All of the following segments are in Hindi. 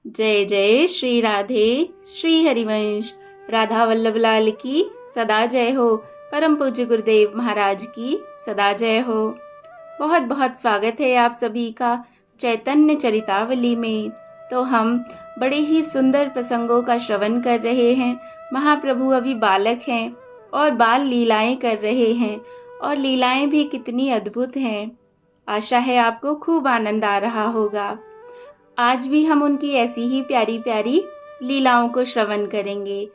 जय जय श्री राधे श्री हरिवंश। राधा वल्लभ लाल की सदा जय हो। परम पूज्य गुरुदेव महाराज की सदा जय हो। बहुत बहुत स्वागत है आप सभी का चैतन्य चरितावली में। तो हम बड़े ही सुंदर प्रसंगों का श्रवण कर रहे हैं। महाप्रभु अभी बालक हैं और बाल लीलाएं कर रहे हैं और लीलाएं भी कितनी अद्भुत हैं। आशा है आपको खूब आनंद आ रहा होगा। आज भी हम उनकी ऐसी ही प्यारी प्यारी लीलाओं को श्रवण करेंगे।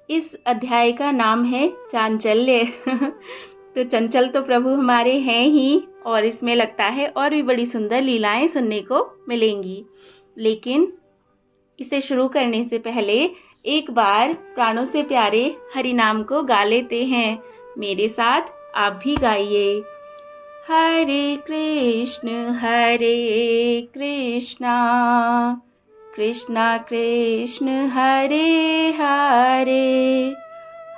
इस अध्याय का नाम है चांचल्य। तो चंचल तो प्रभु हमारे हैं ही और इसमें लगता है और भी बड़ी सुंदर लीलाएं सुनने को मिलेंगी। लेकिन इसे शुरू करने से पहले एक बार प्राणों से प्यारे हरि नाम को गा लेते हैं। मेरे साथ आप भी गाइए। हरे कृष्ण कृष्ण कृष्ण हरे हरे,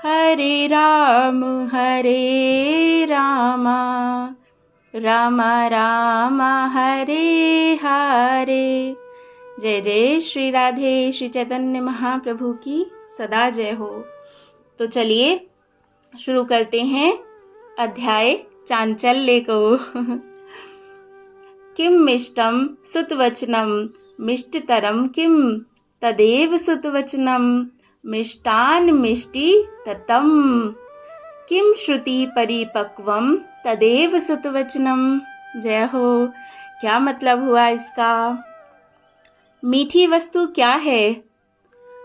हरे राम राम राम हरे हरे। जय जय श्री राधे श्री चैतन्य महाप्रभु की सदा जय हो। तो चलिए शुरू करते हैं अध्याय चांचल्य को। किम मिष्टम सुतवचनम मिष्टतरम किम तदेव सुतवचनम मिष्टान मिष्टि ततम किम श्रुति परिपक्वम तदेव सुतवचनम। जय हो। क्या मतलब हुआ इसका? मीठी वस्तु क्या है?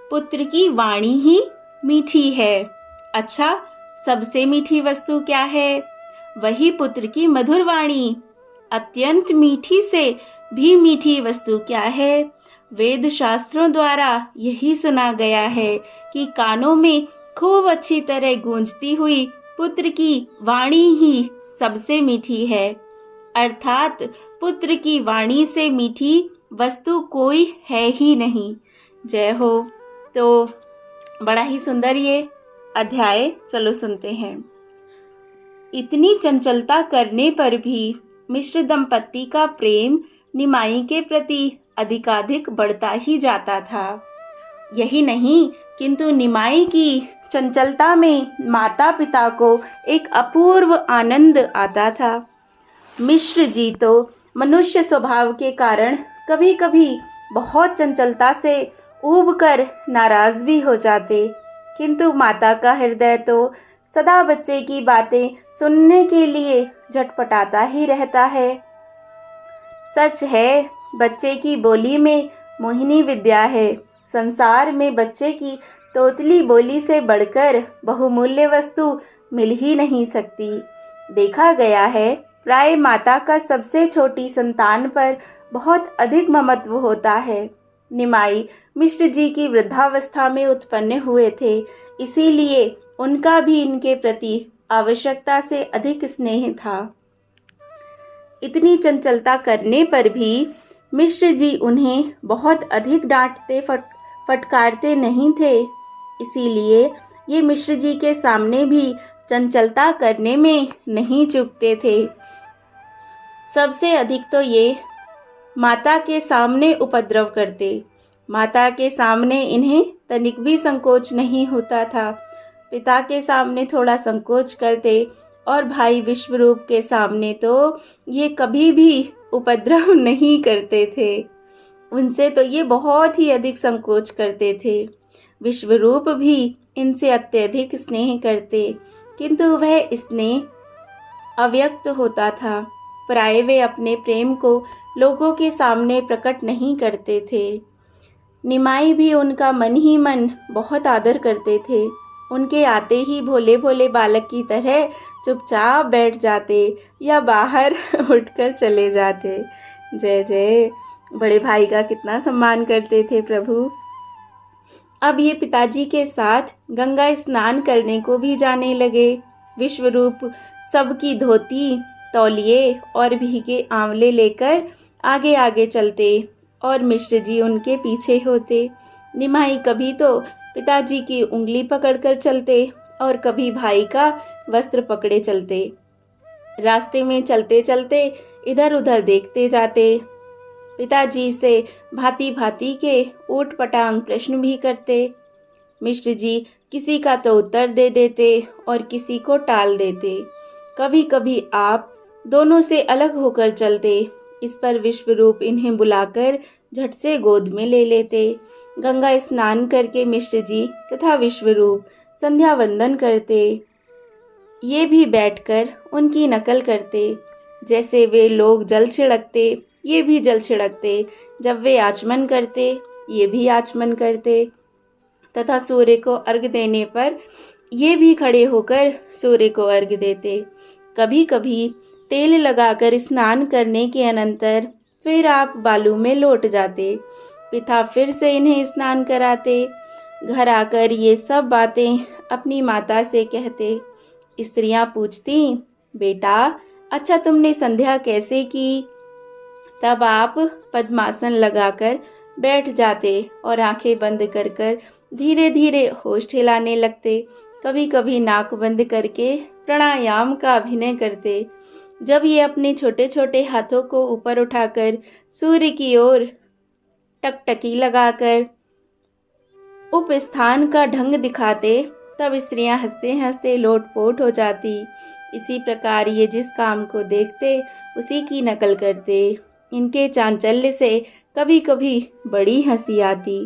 पुत्र की वाणी ही मीठी है। अच्छा, सबसे मीठी वस्तु क्या है? वही पुत्र की मधुर वाणी। अत्यंत मीठी से भी मीठी वस्तु क्या है? वेद शास्त्रों द्वारा यही सुना गया है कि कानों में खूब अच्छी तरह गूंजती हुई पुत्र की वाणी ही सबसे मीठी है। अर्थात पुत्र की वाणी से मीठी वस्तु कोई है ही नहीं। जय हो। तो बड़ा ही सुंदर ये अध्याय, चलो सुनते हैं। इतनी चंचलता करने पर भी मिश्र दंपत्ति का प्रेम निमाई के प्रति अधिकाधिक बढ़ता ही जाता था। यही नहीं, किंतु निमाई की चंचलता में माता पिता को एक अपूर्व आनंद आता था। मिश्र जी तो मनुष्य स्वभाव के कारण कभी कभी बहुत चंचलता से ऊबकर नाराज भी हो जाते, किंतु माता का हृदय तो सदा बच्चे की बातें सुनने के लिए झटपटाता ही रहता है। सच है, बच्चे की बोली में मोहिनी विद्या है। संसार में बच्चे की तोतली बोली से बढ़कर बहुमूल्य वस्तु मिल ही नहीं सकती। देखा गया है, प्राय माता का सबसे छोटी संतान पर बहुत अधिक ममत्व होता है। निमाई मिश्र जी की वृद्धावस्था में उत्पन्न हुए थे, इसीलिए उनका भी इनके प्रति आवश्यकता से अधिक स्नेह था। इतनी चंचलता करने पर भी मिश्र जी उन्हें बहुत अधिक डांटते फटकारते नहीं थे, इसीलिए ये मिश्र जी के सामने भी चंचलता करने में नहीं चूकते थे। सबसे अधिक तो ये माता के सामने उपद्रव करते। माता के सामने इन्हें तनिक भी संकोच नहीं होता था। पिता के सामने थोड़ा संकोच करते और भाई विश्वरूप के सामने तो ये कभी भी उपद्रव नहीं करते थे। उनसे तो ये बहुत ही अधिक संकोच करते थे। विश्वरूप भी इनसे अत्यधिक स्नेह करते, किंतु वह स्नेह अव्यक्त होता था। प्राय वे अपने प्रेम को लोगों के सामने प्रकट नहीं करते थे। निमाई भी उनका मन ही मन बहुत आदर करते थे। उनके आते ही भोले भोले बालक की तरह चुपचाप बैठ जाते या बाहर उठकर चले जाते। जय जय। बड़े भाई का कितना सम्मान करते थे प्रभु। अब ये पिताजी के साथ गंगा स्नान करने को भी जाने लगे। विश्वरूप सबकी धोती, तौलिए और भीगे आंवले लेकर आगे आगे चलते और मिश्र जी उनके पीछे होते। निमाई कभी तो पिताजी की उंगली पकड़कर चलते और कभी भाई का वस्त्र पकड़े चलते। रास्ते में चलते चलते इधर उधर देखते जाते। पिताजी से भांति भांति के ऊट पटांग प्रश्न भी करते। मिश्र जी किसी का तो उत्तर दे देते और किसी को टाल देते। कभी कभी आप दोनों से अलग होकर चलते। इस पर विश्वरूप इन्हें बुलाकर झट से गोद में ले लेते। गंगा स्नान करके मिश्र जी तथा विश्वरूप संध्या वंदन करते। ये भी बैठकर उनकी नकल करते। जैसे वे लोग जल छिड़कते, ये भी जल छिड़कते। जब वे आचमन करते, ये भी आचमन करते तथा सूर्य को अर्घ्य देने पर ये भी खड़े होकर सूर्य को अर्घ्य देते। कभी कभी तेल लगाकर स्नान करने के अनंतर फिर आप बालू में लौट जाते। पिता फिर से इन्हें स्नान कराते। घर आकर ये सब बातें अपनी माता से कहते। स्त्रियां पूछती, बेटा अच्छा तुमने संध्या कैसे की? तब आप पद्मासन लगाकर बैठ जाते और आंखें बंद कर कर धीरे धीरे होश ठिलाने लगते। कभी कभी नाक बंद करके प्राणायाम का अभिनय करते। जब ये अपने छोटे छोटे हाथों को ऊपर उठाकर सूर्य की ओर टकटकी लगाकर उपस्थान का ढंग दिखाते, तब स्त्रियां हंसते हंसते लोटपोट हो जाती। इसी प्रकार ये जिस काम को देखते उसी की नकल करते। इनके चांचल्य से कभी कभी बड़ी हंसी आती।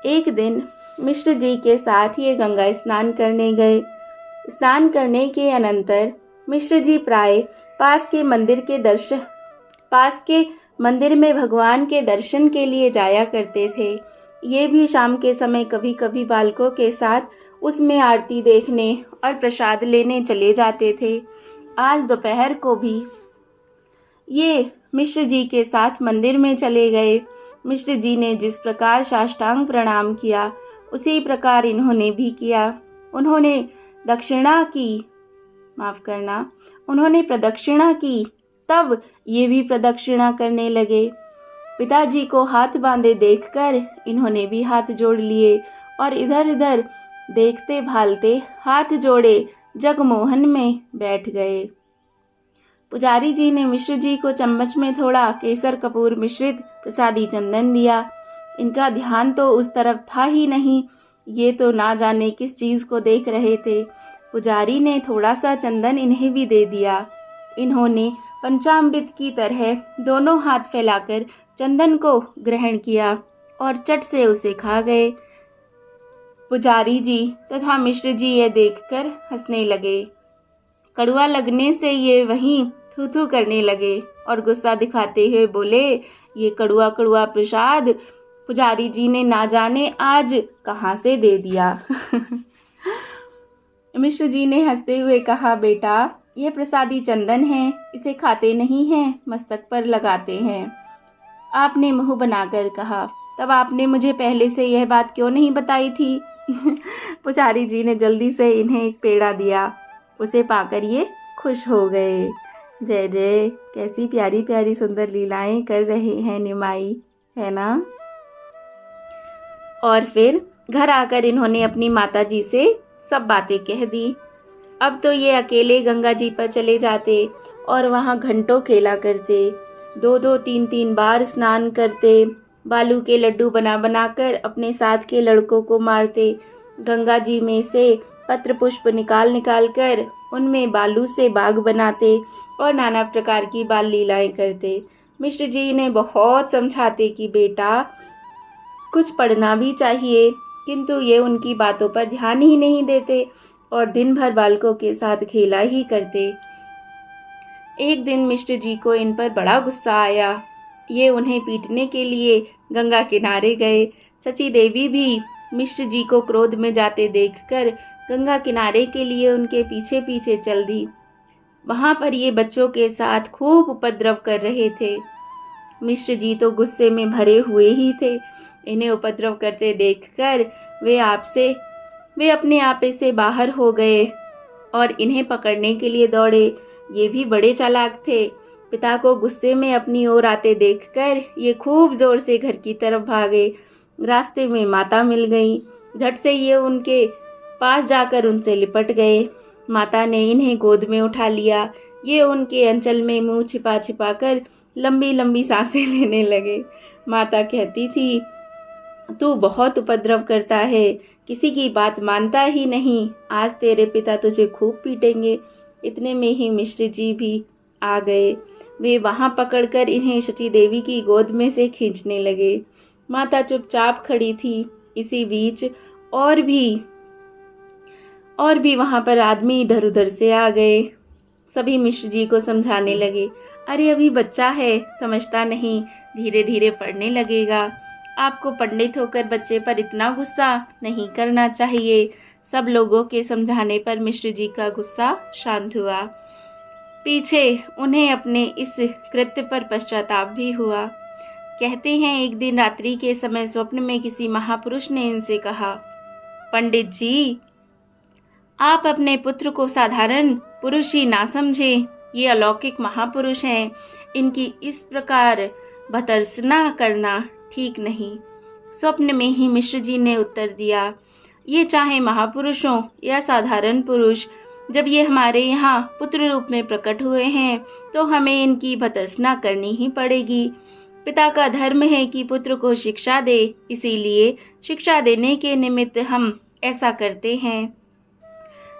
एक दिन मिश्र जी के साथ ये गंगा स्नान करने गए। स्नान करने के अनंतर मिश्र जी प्राय पास के मंदिर में भगवान के दर्शन के लिए जाया करते थे। ये भी शाम के समय कभी कभी बालकों के साथ उसमें आरती देखने और प्रसाद लेने चले जाते थे। आज दोपहर को भी ये मिश्र जी के साथ मंदिर में चले गए। मिश्र जी ने जिस प्रकार साष्टांग प्रणाम किया उसी प्रकार इन्होंने भी किया। उन्होंने प्रदक्षिणा की, तब ये भी प्रदक्षिणा करने लगे। पिताजी को हाथ बांधे देखकर इन्होंने भी हाथ जोड़ लिए और इधर उधर देखते भालते हाथ जोड़े जगमोहन में बैठ गए। पुजारी जी ने मिश्र जी को चम्मच में थोड़ा केसर कपूर मिश्रित प्रसादी चंदन दिया। इनका ध्यान तो उस तरफ था ही नहीं, ये तो ना जाने किस चीज़ को देख रहे थे। पुजारी ने थोड़ा सा चंदन इन्हें भी दे दिया। इन्होंने पंचामृत की तरह दोनों हाथ फैलाकर चंदन को ग्रहण किया और चट से उसे खा गए। पुजारी जी तथा मिश्र जी ये देखकर हंसने लगे। कड़वा लगने से ये वहीं थू थू करने लगे और गुस्सा दिखाते हुए बोले, ये कड़वा कड़वा प्रसाद पुजारी जी ने ना जाने आज कहाँ से दे दिया। मिश्र जी ने हंसते हुए कहा, बेटा यह प्रसादी चंदन है, इसे खाते नहीं हैं, मस्तक पर लगाते हैं। आपने मुंह बनाकर कहा, तब आपने मुझे पहले से यह बात क्यों नहीं बताई थी? पुजारी जी ने जल्दी से इन्हें एक पेड़ा दिया। उसे पाकर ये खुश हो गए। जय जय, कैसी प्यारी प्यारी सुंदर लीलाएं कर रहे हैं निमाई, है ना। और फिर घर आकर इन्होंने अपनी माता जी से सब बातें कह दी। अब तो ये अकेले गंगा जी पर चले जाते और वहाँ घंटों खेला करते। 2-2, 3-3 बार स्नान करते। बालू के लड्डू बना बनाकर अपने साथ के लड़कों को मारते। गंगा जी में से पत्र पुष्प निकाल निकाल कर उनमें बालू से बाग बनाते और नाना प्रकार की बाल लीलाएं करते। मिश्र जी ने बहुत समझाते कि बेटा कुछ पढ़ना भी चाहिए, किंतु ये उनकी बातों पर ध्यान ही नहीं देते और दिन भर बालकों के साथ खेला ही करते। एक दिन मिश्र जी को इन पर बड़ा गुस्सा आया। ये उन्हें पीटने के लिए गंगा किनारे गए। सची देवी भी मिश्र जी को क्रोध में जाते देखकर गंगा किनारे के लिए उनके पीछे पीछे चल दी। वहाँ पर ये बच्चों के साथ खूब उपद्रव कर रहे थे। मिश्र जी तो गुस्से में भरे हुए ही थे। इन्हें उपद्रव करते देखकर वे अपने आपे से बाहर हो गए और इन्हें पकड़ने के लिए दौड़े। ये भी बड़े चालाक थे। पिता को गुस्से में अपनी ओर आते देखकर ये खूब जोर से घर की तरफ भागे। रास्ते में माता मिल गई। झट से ये उनके पास जाकर उनसे लिपट गए। माता ने इन्हें गोद में उठा लिया। ये उनके अंचल में मुंह छिपा छिपा कर लंबी लंबी सांसें लेने लगे। माता कहती थी, तू बहुत उपद्रव करता है, किसी की बात मानता ही नहीं, आज तेरे पिता तुझे खूब पीटेंगे। इतने में ही मिश्र जी भी आ गए। वे वहाँ पकड़कर इन्हें शची देवी की गोद में से खींचने लगे। माता चुपचाप खड़ी थी। इसी बीच और भी वहाँ पर आदमी इधर उधर से आ गए। सभी मिश्र जी को समझाने लगे, अरे अभी बच्चा है, समझता नहीं, धीरे धीरे पढ़ने लगेगा। आपको पंडित होकर बच्चे पर इतना गुस्सा नहीं करना चाहिए। सब लोगों के समझाने पर मिश्र जी का गुस्सा शांत हुआ। पीछे उन्हें अपने इस कृत्य पर पश्चाताप भी हुआ। कहते हैं एक दिन रात्रि के समय स्वप्न में किसी महापुरुष ने इनसे कहा, पंडित जी, आप अपने पुत्र को साधारण पुरुष ही ना समझें, ये अलौकिक महापुरुष हैं, इनकी इस प्रकार भर्त्सना करना ठीक नहीं। स्वप्न में ही मिश्र जी ने उत्तर दिया, ये चाहे महापुरुष हो या साधारण पुरुष, जब ये हमारे यहाँ पुत्र रूप में प्रकट हुए हैं तो हमें इनकी भर्त्सना करनी ही पड़ेगी। पिता का धर्म है कि पुत्र को शिक्षा दे, इसीलिए शिक्षा देने के निमित्त हम ऐसा करते हैं।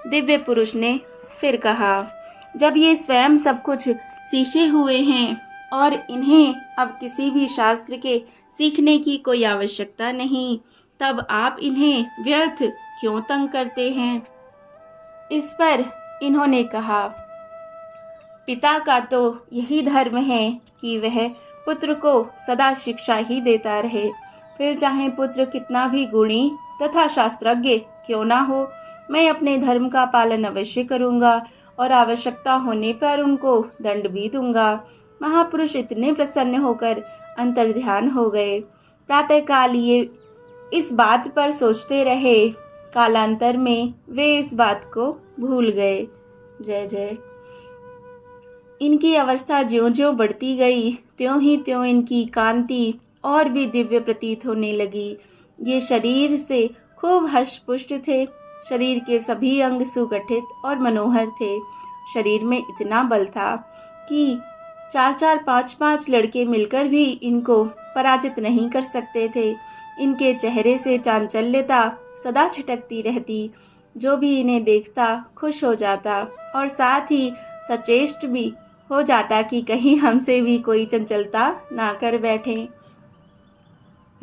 दिव्य पुरुष ने फिर कहा, जब ये स्वयं सब कुछ सीखे हुए हैं और इन्हें अब किसी भी शास्त्र के सीखने की कोई आवश्यकता नहीं, तब आप इन्हें व्यर्थ क्यों तंग करते हैं। इस पर इन्होंने कहा, पिता का तो यही धर्म है कि वह पुत्र को सदा शिक्षा ही देता रहे, फिर चाहे पुत्र कितना भी गुणी तथा शास्त्रज्ञ क्यों ना हो, मैं अपने धर्म का पालन अवश्य करूंगा और आवश्यकता होने पर उनको दंड भी दूंगा। महापुरुष इतने प्रसन्न होकर अंतर्ध्यान हो गए। प्रातःकाल ये इस बात पर सोचते रहे, कालांतर में वे इस बात को भूल गए। जय जय। इनकी अवस्था ज्यों-ज्यों बढ़ती गई, त्यों ही त्यों इनकी कांति और भी दिव्य प्रतीत होने लगी। ये शरीर से खूब हष्ट-पुष्ट थे। शरीर के सभी अंग सुगठित और मनोहर थे। शरीर में इतना बल था कि 4-4, 5-5 लड़के मिलकर भी इनको पराजित नहीं कर सकते थे। इनके चेहरे से चांचल्यता सदा छिटकती रहती। जो भी इन्हें देखता खुश हो जाता और साथ ही सचेष्ट भी हो जाता कि कहीं हमसे भी कोई चंचलता ना कर बैठे।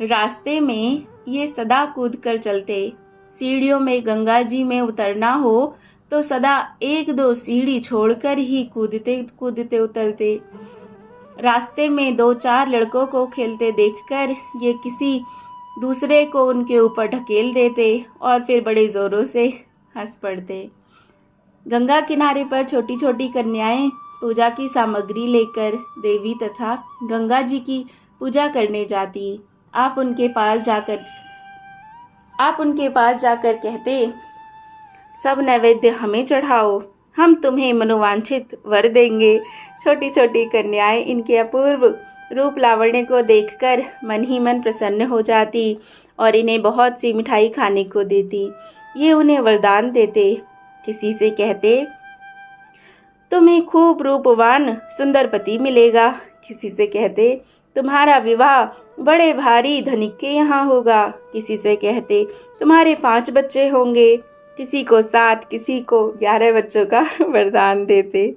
रास्ते में ये सदा कूद कर चलते। सीढ़ियों में गंगा जी में उतरना हो तो सदा 1-2 सीढ़ी छोड़कर ही कूदते कूदते उतरते। रास्ते में 2-4 लड़कों को खेलते देखकर ये किसी दूसरे को उनके ऊपर ढकेल देते और फिर बड़े जोरों से हंस पड़ते। गंगा किनारे पर छोटी छोटी कन्याएं पूजा की सामग्री लेकर देवी तथा गंगा जी की पूजा करने जाती। आप उनके पास जाकर कहते, सब नैवेद्य हमें चढ़ाओ, हम तुम्हें मनोवांछित वर देंगे। छोटी छोटी कन्याएं इनके अपूर्व रूप लावण्य को देखकर मन ही मन प्रसन्न हो जाती और इन्हें बहुत सी मिठाई खाने को देती। ये उन्हें वरदान देते। किसी से कहते, तुम्हें खूब रूपवान सुंदर पति मिलेगा। किसी से कहते, तुम्हारा विवाह बड़े भारी धनिक के यहाँ होगा। किसी से कहते, तुम्हारे 5 बच्चे होंगे। किसी को 7, किसी को 11 बच्चों का वरदान देते।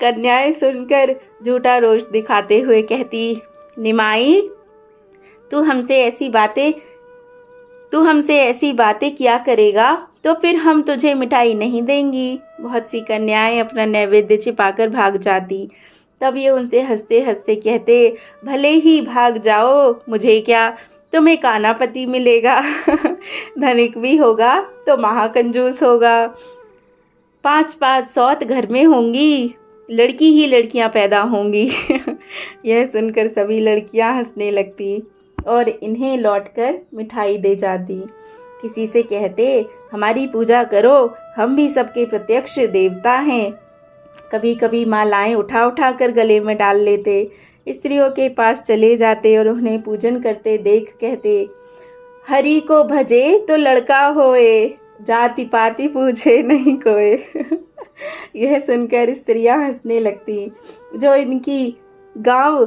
कन्याएं सुनकर झूठा रोष दिखाते हुए कहती, निमाई, तू हमसे ऐसी बातें किया करेगा तो फिर हम तुझे मिठाई नहीं देंगी। बहुत सी कन्याएं अपना नैवेद्य छिपाकर भाग जाती। तब ये उनसे हंसते हंसते कहते, भले ही भाग जाओ, मुझे क्या, तुम्हें काना पति मिलेगा। धनिक भी होगा तो महाकंजूस होगा। 5-5 सौत घर में होंगी, लड़की ही लड़कियां पैदा होंगी। यह सुनकर सभी लड़कियां हंसने लगती और इन्हें लौटकर मिठाई दे जाती। किसी से कहते, हमारी पूजा करो, हम भी सबके प्रत्यक्ष देवता हैं। कभी कभी मालाएं उठा उठा कर गले में डाल लेते। स्त्रियों के पास चले जाते और उन्हें पूजन करते देख कहते, हरि को भजे तो लड़का होए, जाति पाति पूछे नहीं कोई। यह सुनकर स्त्रियां हंसने लगती। जो इनकी गांव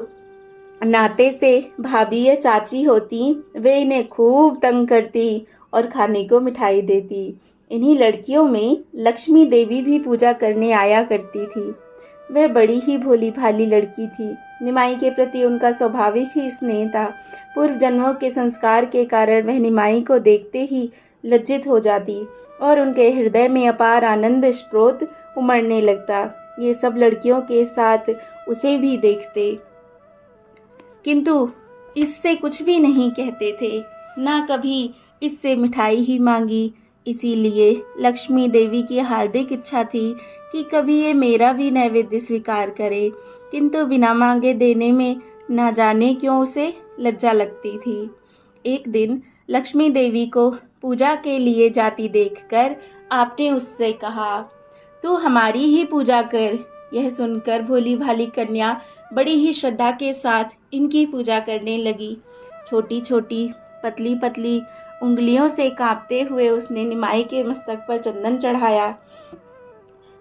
नाते से भाभी या चाची होती, वे इन्हें खूब तंग करती और खाने को मिठाई देती। इन्हीं लड़कियों में लक्ष्मी देवी भी पूजा करने आया करती थी। वह बड़ी ही भोली भाली लड़की थी। निमाई के प्रति उनका स्वाभाविक ही स्नेह था। पूर्व जन्मों के संस्कार के कारण वह निमाई को देखते ही लज्जित हो जाती और उनके हृदय में अपार आनंद स्रोत उमड़ने लगता। ये सब लड़कियों के साथ उसे भी देखते, किंतु इससे कुछ भी नहीं कहते थे, ना कभी इससे मिठाई ही मांगी। इसीलिए लक्ष्मी देवी की हार्दिक इच्छा थी कि कभी ये मेरा भी नैवेद्य स्वीकार करे, किंतु बिना मांगे देने में न जाने क्यों उसे लज्जा लगती थी। एक दिन लक्ष्मी देवी को पूजा के लिए जाती देखकर आपने उससे कहा, तू हमारी ही पूजा कर। यह सुनकर भोली भाली कन्या बड़ी ही श्रद्धा के साथ इनकी पूजा करने लगी। छोटी छोटी पतली पतली उंगलियों से कांपते हुए उसने निमाई के मस्तक पर चंदन चढ़ाया,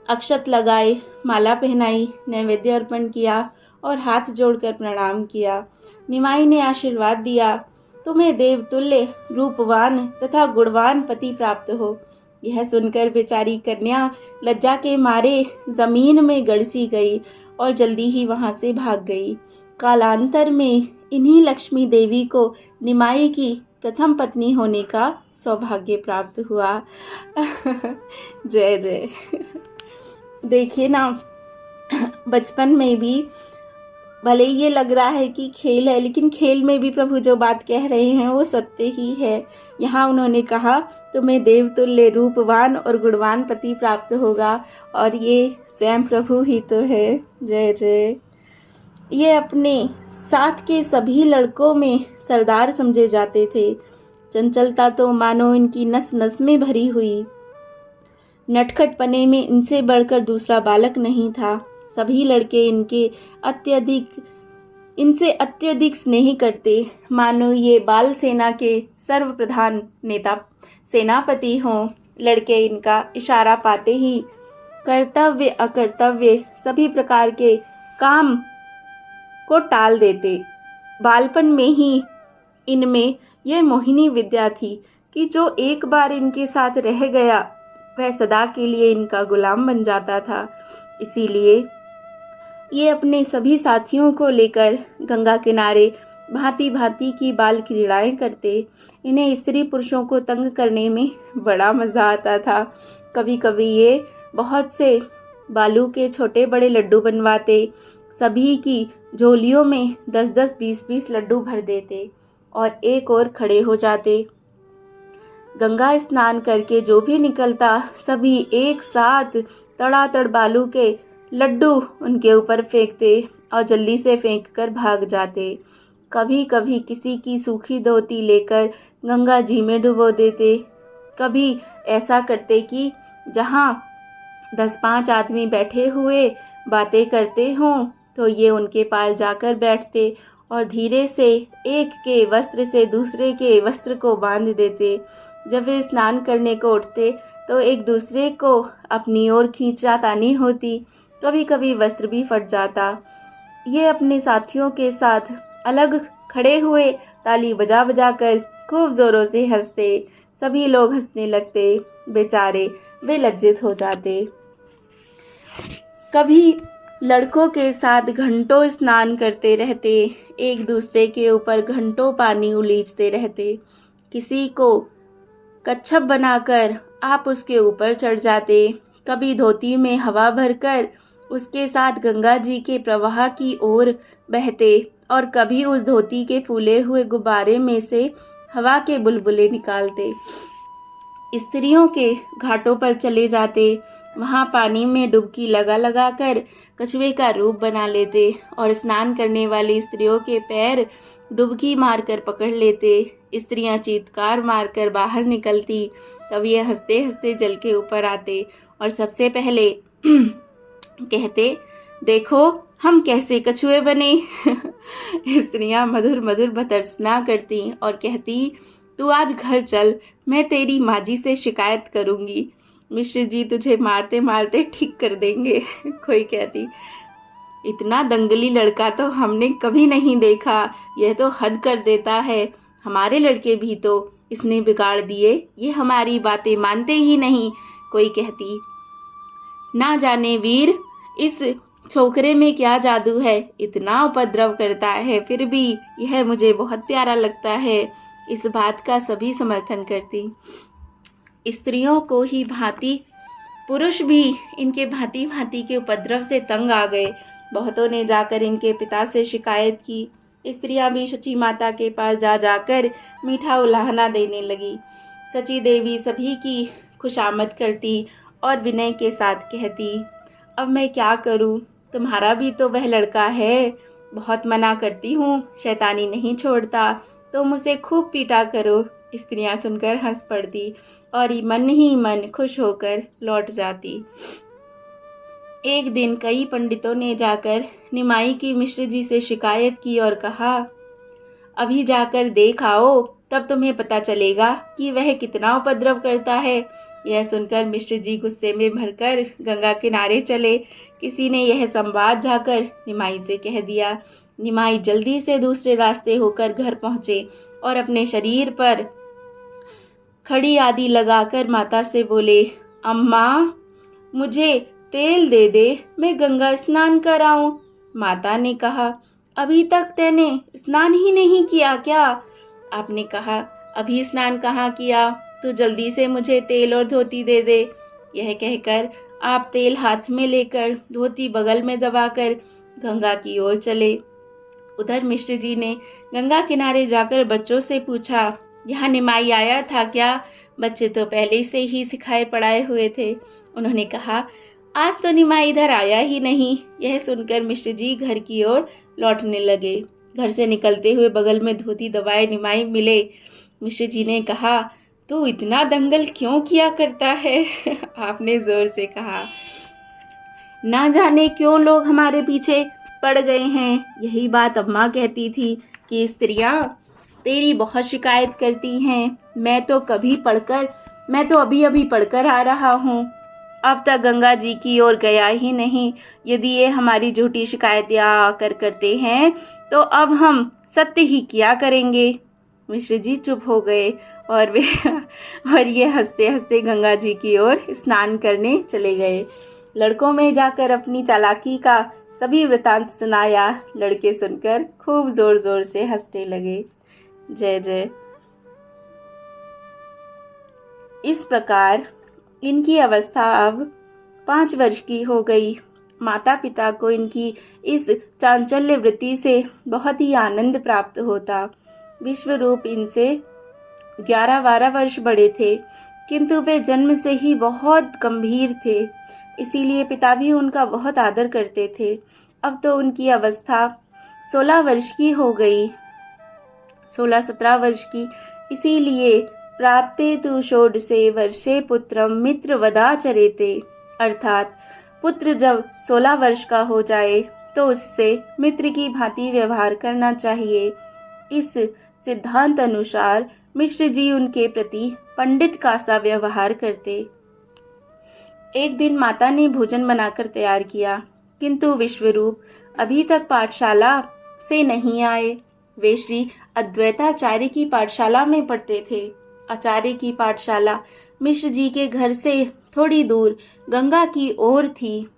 अक्षत लगाए, माला पहनाई, नैवेद्य अर्पण किया और हाथ जोड़कर प्रणाम किया। निमाई ने आशीर्वाद दिया, तुम्हें देवतुल्य रूपवान तथा गुणवान पति प्राप्त हो। यह सुनकर बेचारी कन्या लज्जा के मारे जमीन में गड़सी गई और जल्दी ही वहां से भाग गई। कालांतर में इन्हीं लक्ष्मी देवी को निमाई की प्रथम पत्नी होने का सौभाग्य प्राप्त हुआ। जय जय। देखिए ना, बचपन में भी भले ये लग रहा है कि खेल है, लेकिन खेल में भी प्रभु जो बात कह रहे हैं वो सत्य ही है। यहाँ उन्होंने कहा तुम्हें देवतुल्य रूपवान और गुणवान पति प्राप्त होगा, और ये स्वयं प्रभु ही तो है। जय जय। ये अपने साथ के सभी लड़कों में सरदार समझे जाते थे। चंचलता तो मानो इनकी नस नस में भरी हुई। नटखटपने में इनसे बढ़कर दूसरा बालक नहीं था। सभी लड़के इनसे अत्यधिक स्नेह करते, मानो ये बाल सेना के सर्वप्रधान नेता सेनापति हों। लड़के इनका इशारा पाते ही कर्तव्य अकर्तव्य सभी प्रकार के काम को टाल देते। बालपन में ही इनमें यह मोहिनी विद्या थी कि जो एक बार इनके साथ रह गया वह सदा के लिए इनका गुलाम बन जाता था। इसीलिए ये अपने सभी साथियों को लेकर गंगा किनारे भांति भांति की बाल क्रीड़ाएं करते। इन्हें स्त्री पुरुषों को तंग करने में बड़ा मज़ा आता था। कभी कभी ये बहुत से बालू के छोटे बड़े लड्डू बनवाते, सभी की झोलियों में 10-10, 20-20 लड्डू भर देते और एक और खड़े हो जाते। गंगा स्नान करके जो भी निकलता, सभी एक साथ तड़ातड़ बालू के लड्डू उनके ऊपर फेंकते और जल्दी से फेंक कर भाग जाते। कभी कभी किसी की सूखी धोती लेकर गंगा जी में डुबो देते। कभी ऐसा करते कि जहाँ 10-5 आदमी बैठे हुए बातें करते हों तो ये उनके पास जाकर बैठते और धीरे से एक के वस्त्र से दूसरे के वस्त्र को बांध देते। जब वे स्नान करने को उठते तो एक दूसरे को अपनी ओर खींचातानी होती। कभी कभी वस्त्र भी फट जाता। ये अपने साथियों के साथ अलग खड़े हुए ताली बजा बजा कर खूब जोरों से हंसते। सभी लोग हंसने लगते। बेचारे वे लज्जित हो जाते। कभी लड़कों के साथ घंटों स्नान करते रहते, एक दूसरे के ऊपर घंटों पानी उलीचते रहते। किसी को कच्छप बनाकर आप उसके ऊपर चढ़ जाते। कभी धोती में हवा भरकर उसके साथ गंगा जी के प्रवाह की ओर बहते और कभी उस धोती के फूले हुए गुब्बारे में से हवा के बुलबुले निकालते। स्त्रियों के घाटों पर चले जाते, वहाँ पानी में डुबकी लगा लगा कर कछुए का रूप बना लेते और स्नान करने वाली स्त्रियों के पैर डुबकी मारकर पकड़ लेते। स्त्रियां चीत्कार मारकर बाहर निकलती, तब ये हंसते हंसते जल के ऊपर आते और सबसे पहले कहते, देखो हम कैसे कछुए बने। स्त्रियां मधुर मधुर भर्त्सना करती और कहती, तू आज घर चल, मैं तेरी माँ जी से शिकायत करूंगी। मिश्र जी तुझे मारते मारते ठीक कर देंगे। कोई कहती, इतना दंगली लड़का तो हमने कभी नहीं देखा, यह तो हद कर देता है। हमारे लड़के भी तो इसने बिगाड़ दिए, ये हमारी बातें मानते ही नहीं। कोई कहती, ना जाने वीर, इस छोकरे में क्या जादू है, इतना उपद्रव करता है, फिर भी यह मुझे बहुत प्यारा लगता है। इस बात का सभी समर्थन करती। स्त्रियों को ही भांति पुरुष भी इनके भांति भांति के उपद्रव से तंग आ गए। बहुतों ने जाकर इनके पिता से शिकायत की। स्त्रियां भी सची माता के पास जा जाकर मीठा उलाहना देने लगी। सची देवी सभी की खुशामद करती और विनय के साथ कहती, अब मैं क्या करूं, तुम्हारा भी तो वह लड़का है, बहुत मना करती हूँ, शैतानी नहीं छोड़ता, तुम उसे खूब पीटा करो। स्त्रियां सुनकर हंस पड़ती और मन ही मन खुश होकर लौट जाती। एक दिन कई पंडितों ने जाकर निमाई की मिश्र जी से शिकायत की और कहा, अभी जाकर देख आओ, तब तुम्हें पता चलेगा कि वह कितना उपद्रव करता है। यह सुनकर मिश्र जी गुस्से में भरकर गंगा किनारे चले। किसी ने यह संवाद जाकर निमाई से कह दिया। निमाई जल्दी से दूसरे रास्ते होकर घर पहुंचे और अपने शरीर पर खड़ी आदि लगाकर माता से बोले, अम्मा, मुझे तेल दे दे, मैं गंगा स्नान कराऊं। माता ने कहा, अभी तक तैने स्नान ही नहीं किया क्या? आपने कहा, अभी स्नान कहाँ किया, तू जल्दी से मुझे तेल और धोती दे दे। यह कहकर आप तेल हाथ में लेकर धोती बगल में दबाकर गंगा की ओर चले। उधर मिश्र जी ने गंगा किनारे जाकर बच्चों से पूछा, यहाँ निमाई आया था क्या? बच्चे तो पहले से ही सिखाए पढ़ाए हुए थे। उन्होंने कहा, आज तो निमाई इधर आया ही नहीं। यह सुनकर मिश्र जी घर की ओर लौटने लगे। घर से निकलते हुए बगल में धोती दबाए निमाई मिले। मिश्र जी ने कहा, तू इतना दंगल क्यों किया करता है? आपने जोर से कहा, ना जाने क्यों लोग हमारे पीछे पड़ गए हैं। यही बात अम्मा कहती थी कि स्त्रियां तेरी बहुत शिकायत करती हैं। मैं तो अभी अभी पढ़कर आ रहा हूँ, अब तक गंगा जी की ओर गया ही नहीं। यदि ये हमारी झूठी शिकायतें आकर करते हैं तो अब हम सत्य ही किया करेंगे। मिश्र जी चुप हो गए और ये हंसते हंसते गंगा जी की ओर स्नान करने चले गए। लड़कों में जाकर अपनी चालाकी का सभी वृतांत सुनाया। लड़के सुनकर खूब जोर जोर से हंसने लगे। जय जय। इस प्रकार इनकी अवस्था अब 5 वर्ष की हो गई। माता पिता को इनकी इस चांचल्य वृत्ति से बहुत ही आनंद प्राप्त होता। विश्वरूप इनसे 11-12 वर्ष बड़े थे, किंतु वे जन्म से ही बहुत गंभीर थे, इसीलिए पिता भी उनका बहुत आदर करते थे। अब तो उनकी अवस्था 16 वर्ष की हो गई, 16-17 वर्ष की। इसीलिए प्राप्ते तु षोडशे वर्षे पुत्रम मित्र वदाचरेते, अर्थात पुत्र जब 16 वर्ष का हो जाए तो उससे मित्र की भांति व्यवहार करना चाहिए। इस सिद्धांत अनुसार मिश्र जी उनके प्रति पंडित का सा व्यवहार करते। एक दिन माता ने भोजन बनाकर तैयार किया, किंतु विश्वरूप अभी तक पाठशाला से नहीं आए। वे श्री अद्वैताचार्य की पाठशाला में पढ़ते थे। आचार्य की पाठशाला मिश्र जी के घर से थोड़ी दूर गंगा की ओर थी।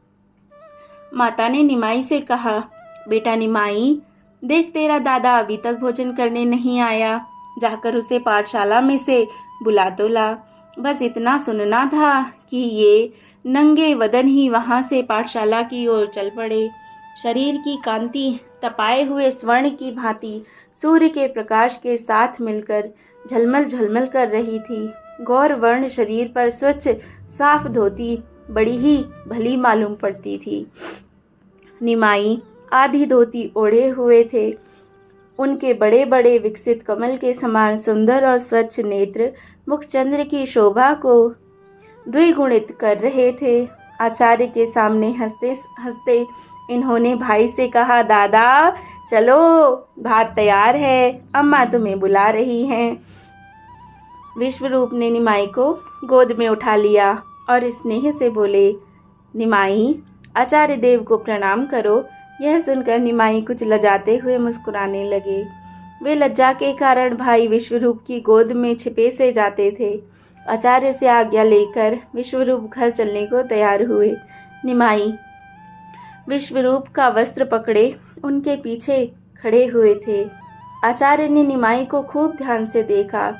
माता ने निमाई से कहा, बेटा निमाई, देख तेरा दादा अभी तक भोजन करने नहीं आया, जाकर उसे पाठशाला में से बुला तो ला। बस इतना सुनना था कि ये नंगे वदन ही वहां से पाठशाला की ओर चल पड़े। शरीर की कांति तपाए हुए स्वर्ण की भांति सूर्य के प्रकाश के साथ मिलकर झलमल झलमल कर रही थी। गौर वर्ण शरीर पर स्वच्छ साफ धोती बड़ी ही भली मालूम पड़ती थी। निमाई आधी धोती ओढ़े हुए थे। उनके बड़े बड़े विकसित कमल के समान सुंदर और स्वच्छ नेत्र मुखचंद्र की शोभा को द्विगुणित कर रहे थे। आचार्य के सामने हंसते हंसते इन्होंने भाई से कहा, दादा चलो, भात तैयार है, अम्मा तुम्हें बुला रही हैं। विश्वरूप ने निमाई को गोद में उठा लिया और स्नेह से बोले, निमाई, आचार्य देव को प्रणाम करो, यह सुनकर निमाई कुछ लजाते हुए मुस्कुराने लगे। वे लज्जा के कारण भाई विश्वरूप की गोद में छिपे से जाते थे। आचार्य से आज्ञा लेकर विश्वरूप घर चलने को तैयार हुए। निमाई विश्वरूप का वस्त्र पकड़े उनके पीछे खड़े हुए थे। आचार्य ने निमाई को खूब ध्यान से देखा।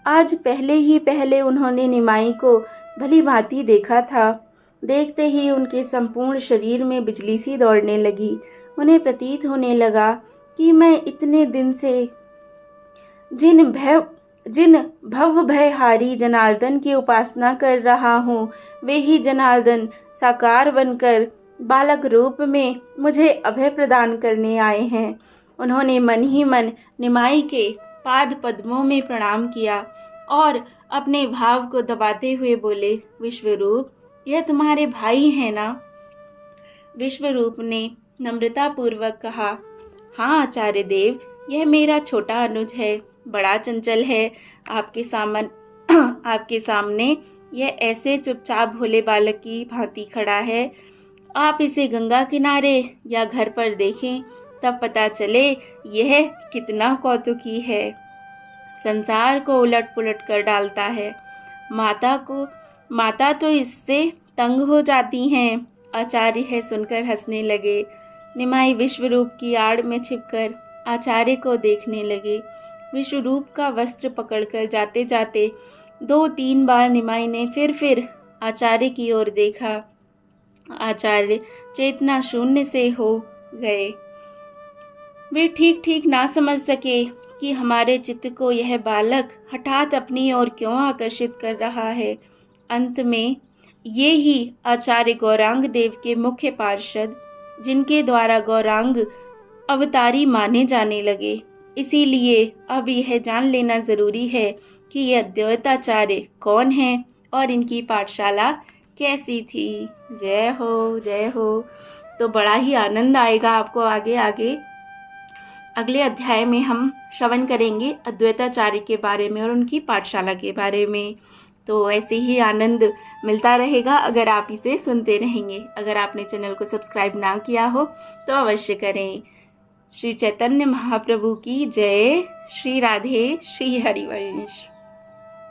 आज पहले ही पहले उन्होंने निमाई को भली भांति देखा था। देखते ही उनके संपूर्ण शरीर में बिजली सी दौड़ने लगी। उन्हें प्रतीत होने लगा कि मैं इतने दिन से जिन भव भयहारी जनार्दन की उपासना कर रहा हूँ, वे ही जनार्दन साकार बनकर बालक रूप में मुझे अभय प्रदान करने आए हैं। उन्होंने मन ही मन निमाई के पाद पद्मों में प्रणाम किया और अपने भाव को दबाते हुए बोले, विश्वरूप, यह तुम्हारे भाई हैं ना? विश्वरूप ने नम्रतापूर्वक कहा, हाँ आचार्य देव, यह मेरा छोटा अनुज है, बड़ा चंचल है। आपके सामने यह ऐसे चुपचाप भोले बालक की भांति खड़ा है। आप इसे गंगा किनारे या घर पर देखें, तब पता चले यह कितना कौतुकी है। संसार को उलट पुलट कर डालता है। माता तो इससे तंग हो जाती हैं। आचार्य है सुनकर हंसने लगे। निमाई विश्वरूप की आड़ में छिपकर आचार्य को देखने लगे। विश्वरूप का वस्त्र पकड़कर जाते जाते 2-3 बार निमाई ने फिर आचार्य की ओर देखा। आचार्य चेतना शून्य से हो गए। वे ठीक ना समझ सके कि हमारे चित्त को यह बालक हठात अपनी ओर क्यों आकर्षित कर रहा है। अंत में ये ही आचार्य गौरांग देव के मुख्य पार्षद, जिनके द्वारा गौरांग अवतारी माने जाने लगे। इसीलिए अब यह जान लेना जरूरी है कि यह अद्वैताचार्य कौन है और इनकी पाठशाला कैसी थी। जय हो, जय हो। तो बड़ा ही आनंद आएगा आपको आगे अगले अध्याय में हम श्रवण करेंगे अद्वैताचार्य के बारे में और उनकी पाठशाला के बारे में। तो ऐसे ही आनंद मिलता रहेगा अगर आप इसे सुनते रहेंगे। अगर आपने चैनल को सब्सक्राइब ना किया हो तो अवश्य करें। श्री चैतन्य महाप्रभु की जय। श्री राधे, श्री हरिवंश।